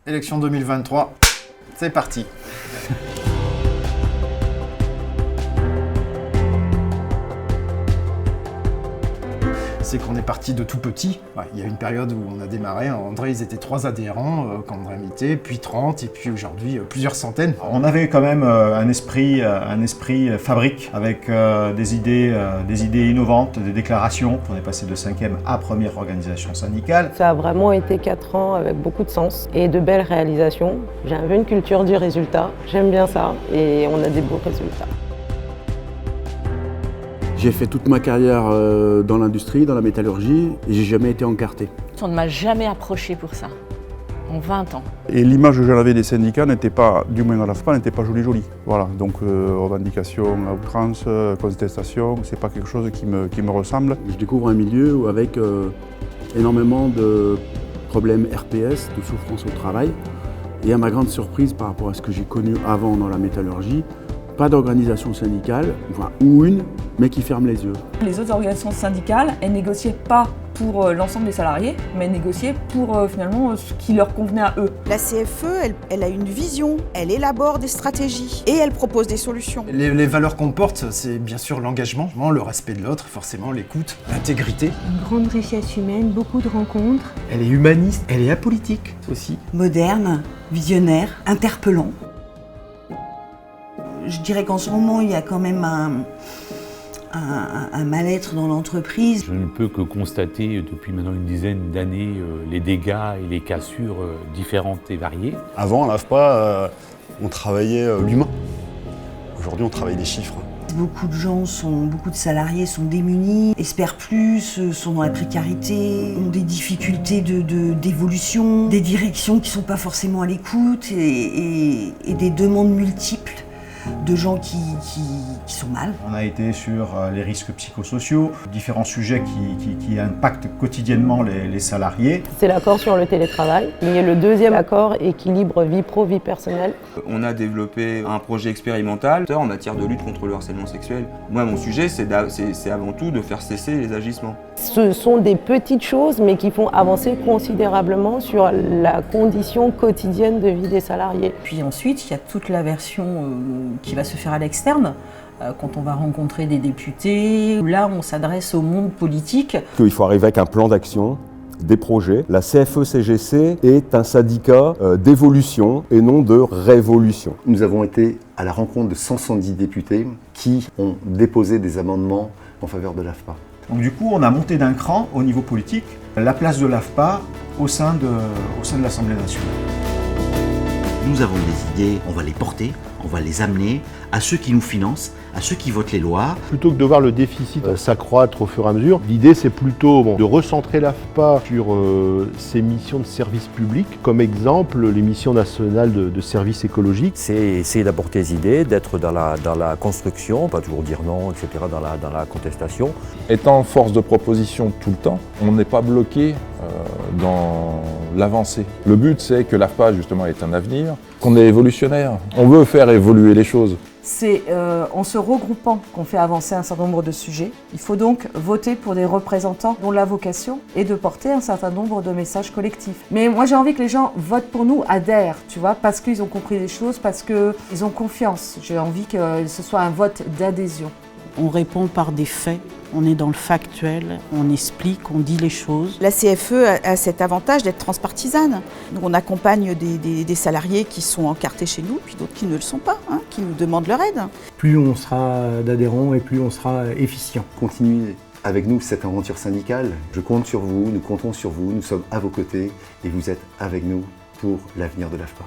Élection 2023, c'est parti. C'est qu'on est parti de tout petit. Ouais, il y a une période où on a démarré, André, ils étaient 3 adhérents quand André Mité, puis 30, et puis aujourd'hui plusieurs centaines. On avait quand même un esprit fabrique avec des idées innovantes, des déclarations. On est passé de 5e à première organisation syndicale. Ça a vraiment été 4 ans avec beaucoup de sens et de belles réalisations. J'ai un peu une culture du résultat, j'aime bien ça et on a des beaux résultats. J'ai fait toute ma carrière dans l'industrie, dans la métallurgie, et j'ai jamais été encarté. On ne m'a jamais approché pour ça, en 20 ans. Et l'image que j'en avais des syndicats n'était pas, du moins à l'AFPA, n'était pas jolie. Voilà, donc revendication à outrance, contestation, c'est pas quelque chose qui me ressemble. Je découvre un milieu avec énormément de problèmes RPS, de souffrance au travail. Et à ma grande surprise par rapport à ce que j'ai connu avant dans la métallurgie, pas d'organisation syndicale, enfin, ou une, mais qui ferme les yeux. Les autres organisations syndicales, elles négociaient pas pour l'ensemble des salariés, mais elles négociaient pour finalement ce qui leur convenait à eux. La CFE, elle a une vision, elle élabore des stratégies et elle propose des solutions. Les valeurs qu'on porte, c'est bien sûr l'engagement, le respect de l'autre, forcément l'écoute, l'intégrité. Une grande richesse humaine, beaucoup de rencontres. Elle est humaniste, elle est apolitique aussi. Moderne, visionnaire, interpellant. Je dirais qu'en ce moment, il y a quand même un mal-être dans l'entreprise. Je ne peux que constater depuis maintenant une dizaine d'années les dégâts et les cassures différentes et variées. Avant, à l'AFPA, on travaillait l'humain. Aujourd'hui, on travaille les chiffres. Beaucoup de salariés sont démunis, espèrent plus, sont dans la précarité, ont des difficultés d'évolution, des directions qui ne sont pas forcément à l'écoute et des demandes multiples de gens qui sont mal. On a été sur les risques psychosociaux, différents sujets qui impactent quotidiennement les salariés. C'est l'accord sur le télétravail, mais le deuxième accord, équilibre vie pro, vie personnelle. On a développé un projet expérimental en matière de lutte contre le harcèlement sexuel. Moi, mon sujet, c'est avant tout de faire cesser les agissements. Ce sont des petites choses, mais qui font avancer considérablement sur la condition quotidienne de vie des salariés. Puis ensuite, il y a toute la version qui va se faire à l'externe, quand on va rencontrer des députés. Là, on s'adresse au monde politique. Il faut arriver avec un plan d'action, des projets. La CFE-CGC est un syndicat d'évolution et non de révolution. Nous avons été à la rencontre de 170 députés qui ont déposé des amendements en faveur de l'AFPA. Donc du coup, on a monté d'un cran au niveau politique la place de l'AFPA au sein de l'Assemblée nationale. Nous avons des idées, on va les porter, on va les amener à ceux qui nous financent, à ceux qui votent les lois. Plutôt que de voir le déficit s'accroître au fur et à mesure, l'idée c'est plutôt de recentrer l'AFPA sur ses missions de service public, comme exemple les missions nationales de service écologique. C'est essayer d'apporter des idées, d'être dans la construction, pas toujours dire non, etc., dans la contestation. Étant force de proposition tout le temps, on n'est pas bloqué dans l'avancée. Le but c'est que l'AFPA justement ait un avenir, qu'on est évolutionnaire. On veut faire évoluer les choses. C'est en se regroupant qu'on fait avancer un certain nombre de sujets. Il faut donc voter pour des représentants dont la vocation est de porter un certain nombre de messages collectifs. Mais moi j'ai envie que les gens votent pour nous, adhèrent, tu vois, parce qu'ils ont compris des choses, parce qu'ils ont confiance. J'ai envie que ce soit un vote d'adhésion. On répond par des faits, on est dans le factuel, on explique, on dit les choses. La CFE a cet avantage d'être transpartisane. Nous, on accompagne des salariés qui sont encartés chez nous, puis d'autres qui ne le sont pas, qui nous demandent leur aide. Plus on sera d'adhérents et plus on sera efficient. Continuez avec nous cette aventure syndicale. Je compte sur vous, nous comptons sur vous, nous sommes à vos côtés et vous êtes avec nous pour l'avenir de l'AFPA.